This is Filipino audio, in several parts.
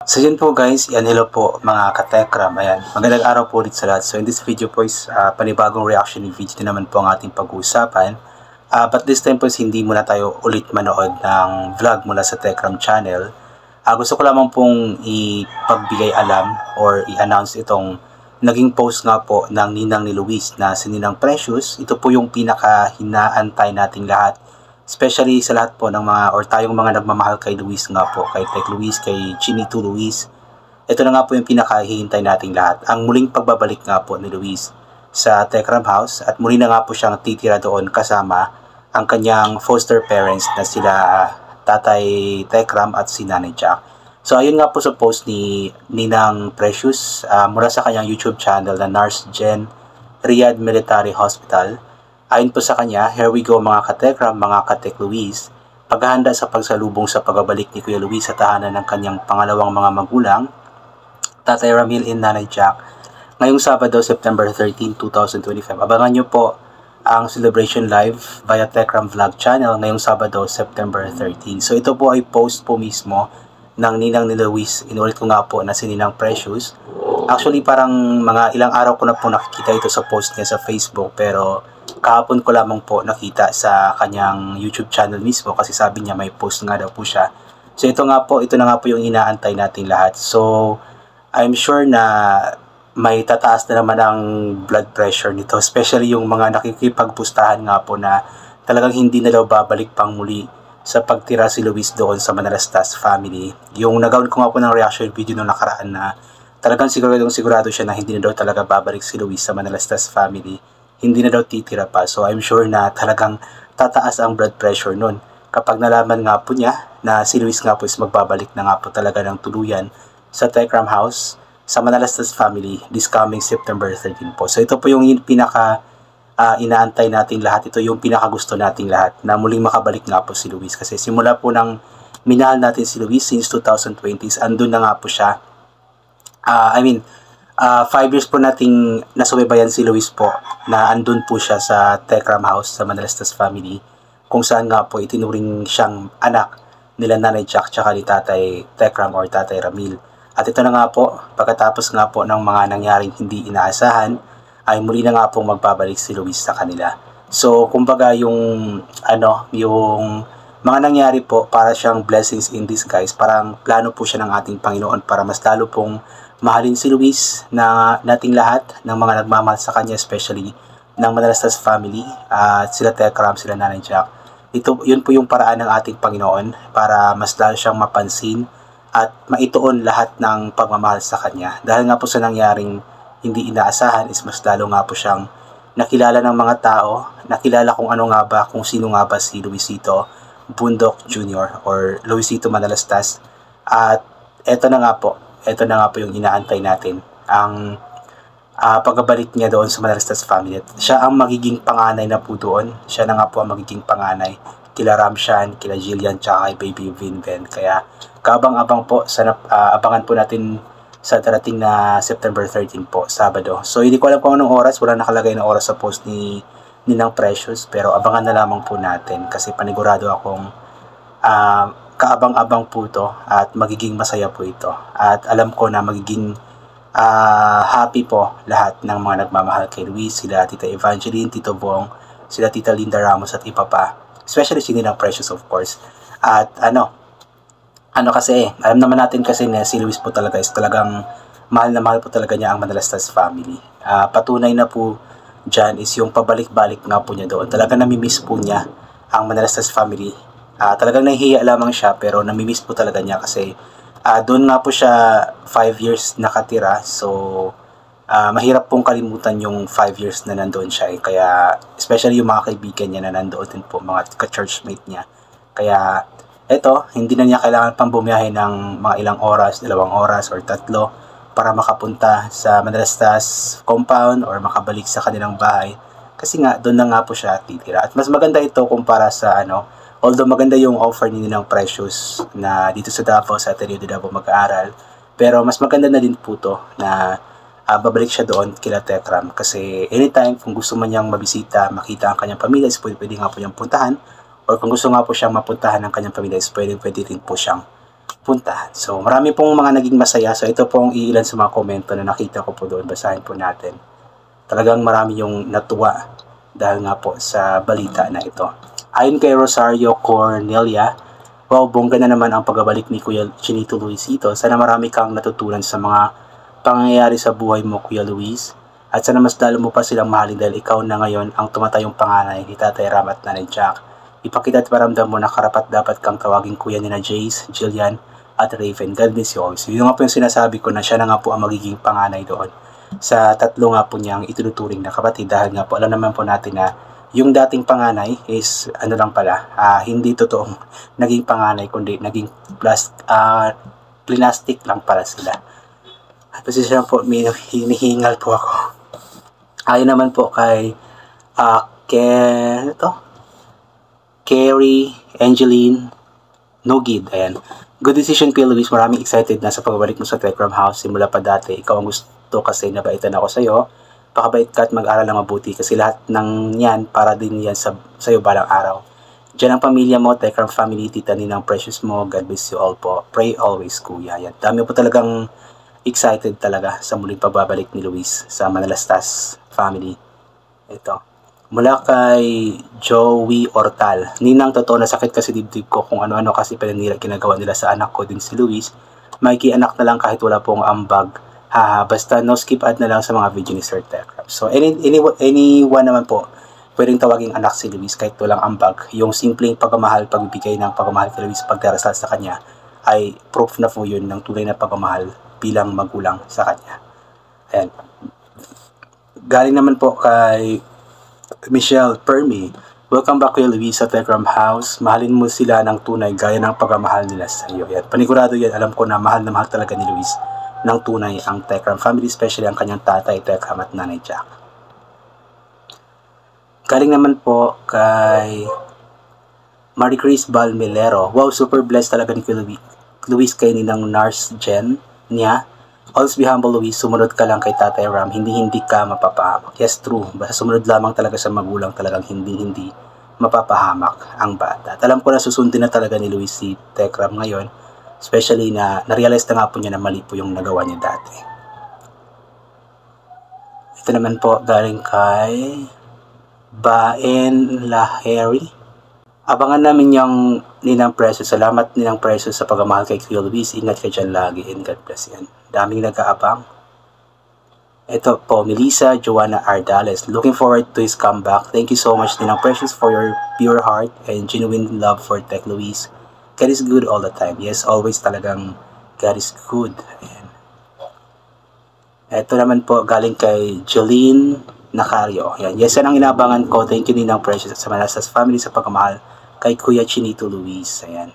So yun po guys, yan hello po mga katekram, ayan, magandang araw po ulit sa lahat. So in this video po is panibagong reaction video na naman po ang ating pag-uusapan. But this time po is hindi muna tayo ulit manood ng vlog mula sa Tekram channel. Gusto ko lamang pong ipagbigay alam or i-announce itong naging post nga po ng ninang ni Luis na si Ninang Precious. Ito po yung pinaka-hinaantay nating lahat. Especially sa lahat po ng mga or tayong mga nagmamahal kay Luis nga po, kay Tek Luis, kay Chinito Luis. Ito na nga po yung pinakahihintay nating lahat. Ang muling pagbabalik nga po ni Luis sa Tekram House at muli na nga po siyang titira doon kasama ang kanyang foster parents na sila Tatay Tekram at si Nanay Jack. So ayun nga po sa post ni Ninang Precious mula sa kanyang YouTube channel na Nurse Jen Riyadh Military Hospital. Ayon po sa kanya, here we go mga katekram, mga katek Luis, paghahanda sa pagsalubong sa pagbabalik ni Kuya Luis sa tahanan ng kanyang pangalawang mga magulang, Tatay Ramil and Nanay Jack, ngayong Sabado, September 13, 2025. Abangan nyo po ang celebration live via Tekram Vlog channel ngayong Sabado, September 13. So ito po ay post po mismo ng Ninang ni Luis. Inulit ko nga po na si Ninang Precious. Actually parang mga ilang araw ko na po nakikita ito sa post niya sa Facebook, pero kahapon ko lamang po nakita sa kanyang YouTube channel mismo kasi sabi niya may post nga daw po siya. So ito na nga po yung inaantay nating lahat. So I'm sure na may tataas na naman ang blood pressure nito, especially yung mga nakikipagpustahan nga po na talagang hindi na daw babalik pang muli sa pagtira si Luis doon sa Manalastas family. Yung nagawin ko nga po ng reaction video nung nakaraan na talagang sigurado siya na hindi na daw talaga babalik si Luis sa Manalastas family. Hindi na daw titira pa. So I'm sure na talagang tataas ang blood pressure nun kapag nalaman nga po niya na si Luis nga po is magbabalik na nga po talaga ng tuluyan sa Tekram House sa Manalastas family this coming September 13 po. So ito po yung pinaka inaantay nating lahat. Ito yung pinaka gusto nating lahat na muling makabalik nga po si Luis, kasi simula po ng minahal natin si Luis since 2020s, andun na nga po siya. 5 years po nating nasubaybayan si Luis po na andun po siya sa Tekram House sa Manalastas family, kung saan nga po itinuring siyang anak nila Nanay Jack tsaka ni Tatay Tekram or Tatay Ramil. At ito na nga po, pagkatapos nga po ng mga nangyaring hindi inaasahan, ay muli na nga po magbabalik si Luis sa kanila. So kumbaga yung mga nangyari po para siyang blessings in disguise, parang plano po siya ng ating Panginoon para mas lalo pong mahalin si Luis na nating lahat ng mga nagmamahal sa kanya, especially ng Manalastas family, sila Tekram, sila Nanay Jack. Yun po yung paraan ng ating Panginoon para mas lalo siyang mapansin at maituon lahat ng pagmamahal sa kanya. Dahil nga po sa nangyaring hindi inaasahan is mas lalo nga po siyang nakilala ng mga tao, nakilala kung sino nga ba si Luisito Bundok Jr. or Luisito Manalastas. At eto na nga po yung inaantay natin, ang pagbabalik niya doon sa Manalastas family. Siya ang magiging panganay na po doon. Siya na nga po ang magiging panganay kila Ramshan, kila Jillian, tsaka kay Baby Vinven. Kaya kabang-abang po, abangan po natin sa darating na September 13 po, Sabado. So hindi ko alam kung anong oras, wala nakalagay na oras sa post ni Ninang Precious, pero abangan na lamang po natin kasi panigurado akong kaabang-abang po ito at magiging masaya po ito. At alam ko na magiging happy po lahat ng mga nagmamahal kay Luis, sila Tita Evangeline, Tito Bong, sila Tita Linda Ramos at iba pa. Especially si Ninang Precious of course. At kasi alam naman natin kasi na si Luis po talaga is talagang mahal na mahal po talaga niya ang Manalastas family. Patunay na po dyan is yung pabalik-balik nga po niya doon. Talagang namimiss po niya ang Manalastas family. Talagang nahihiya lamang siya, pero namimiss po talaga niya kasi doon nga po siya 5 years nakatira. So mahirap pong kalimutan yung 5 years na nandoon siya. Kaya especially yung mga kaibigan niya na nandoon din po, mga ka-churchmate niya. Kaya eto, hindi na niya kailangan pang bumiyahe ng mga ilang oras, 2 oras or 3 para makapunta sa Manalastas compound or makabalik sa kanilang bahay. Kasi nga, doon na nga po siya titira. At mas maganda ito kumpara sa although maganda yung offer ni Ninang Precious na dito sa Davao, sa Ateneo de Davao mag-aaral, pero mas maganda na din po to na babalik siya doon kila Tekram. Kasi anytime kung gusto man niyang mabisita, makita ang kanyang pamilya, is pwede nga po niyang puntahan. Or kung gusto nga po siyang mapuntahan ng kanyang pamilya, is pwede rin po siyang puntahan. So marami pong mga naging masaya. So ito pong iilan sa mga komento na nakita ko po doon. Basahin po natin. Talagang marami yung natuwa dahil nga po sa balita na ito. Ayon kay Rosario Cornelia, wow, bongga na naman ang pagbabalik ni Kuya Chinito Luisito. Sana marami kang natutunan sa mga pangyayari sa buhay mo, Kuya Luis. At sana mas lalo mo pa silang mahalin dahil ikaw na ngayon ang tumatayong panganay ni Tatay Ram at Nanay Jack. Ipakita at paramdam mo na karapat dapat kang tawagin kuya ni na Jace, Jillian, at Raven. God bless you always. Yun nga po yung sinasabi ko na siya na nga po ang magiging panganay doon sa tatlo nga po niyang ituturing na kapatid dahil nga po alam naman po natin na yung dating panganay is ano lang pala, hindi totoong naging panganay kundi naging plastic lang pala sila. At pasisya po, hinihingal po ako. Ayon naman po kay Carrie, Angeline, Nogid, ayan. Good decision, Kuya Luis. Maraming excited na sa pagbabalik mo sa Tekram House. Simula pa dati, ikaw ang gusto kasi nabaitan ako sa'yo. Pakabait ka at mag-aral na mabuti kasi lahat ng yan para din yan sa'yo balang araw. Diyan ang pamilya mo, Tekram family, tita Ninang Precious mo. God bless you all po. Pray always, Kuya. Yan. Dami po talagang excited talaga sa muling pagbabalik ni Luis sa Manalastas family. Ito. Mula kay Joey Ortal. Ninang, totoo na sakit kasi dibdib ko kung ano-ano kasi pinanira ginagawa nila sa anak ko din si Luis. Mikey, anak na lang kahit wala pong ambag. Haha, basta no skip ad na lang sa mga video ni Sir Tekram. So anyone naman po pwedeng tawaging anak si Luis kahit walang ambag. Yung simpleng pagmamahal, pagbibigay ng pagmamahal kay Luis, pagdarasal sa kanya ay proof na po yun ng tunay na pagmamahal bilang magulang sa kanya. Ayan. Galing naman po kay Michelle Permi. Welcome back Kuya Luis sa Tekram House. Mahalin mo sila ng tunay gaya ng pagmamahal nila sa iyo. Yan. Panigurado yan. Alam ko na mahal talaga ni Luis ng tunay ang Tekram family, especially ang kanyang tatay Tekram at Nanay Jack. Galing naman po kay Marie Chris Balmelero. Wow, super blessed talaga ni Kuya Luis kay Ninang Nars Jen niya. Always be humble, Luis. Sumunod ka lang kay Tatay Ram. Hindi ka mapapahamak. Yes, true. Basta sumunod lamang talaga sa magulang, talagang hindi mapapahamak ang bata. At alam ko na susundin na talaga ni Luis si Tekram ngayon. Especially na na-realize na nga po niya na mali po yung nagawa niya dati. Ito naman po galing kay Baen Laheri. Abangan namin yung Ninang Precious. Salamat Ninang Precious sa pagmamahal kay Kuya Luis. Ingat ka dyan lagi and God bless yan. Daming nag-aabang. Ito po, Melissa Joanna Ardales. Looking forward to his comeback. Thank you so much Ninang Precious for your pure heart and genuine love for Tek Luis. God is good all the time. Yes, always talagang God is good. Ayan. Ito naman po, galing kay Jolene Nacario. Ayan. Yes, yan ang inabangan ko. Thank you Ninang Precious sa Manalastas family sa pagmamahal kay Kuya Chinito Luis. Ayan.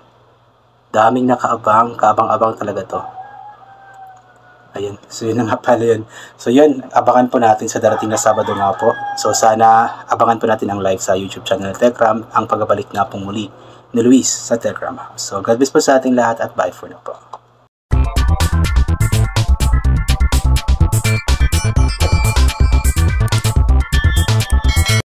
Daming nakaabang. Kaabang-abang talaga to. Ayan. So, yun na nga pala yun. So, yun. Abangan po natin sa darating na Sabado nga po. So, sana abangan po natin ang live sa YouTube channel Tekram. Ang pagbabalik nga pong muli ni Luis sa Tekram House. So, God bless po sa ating lahat at bye for now po.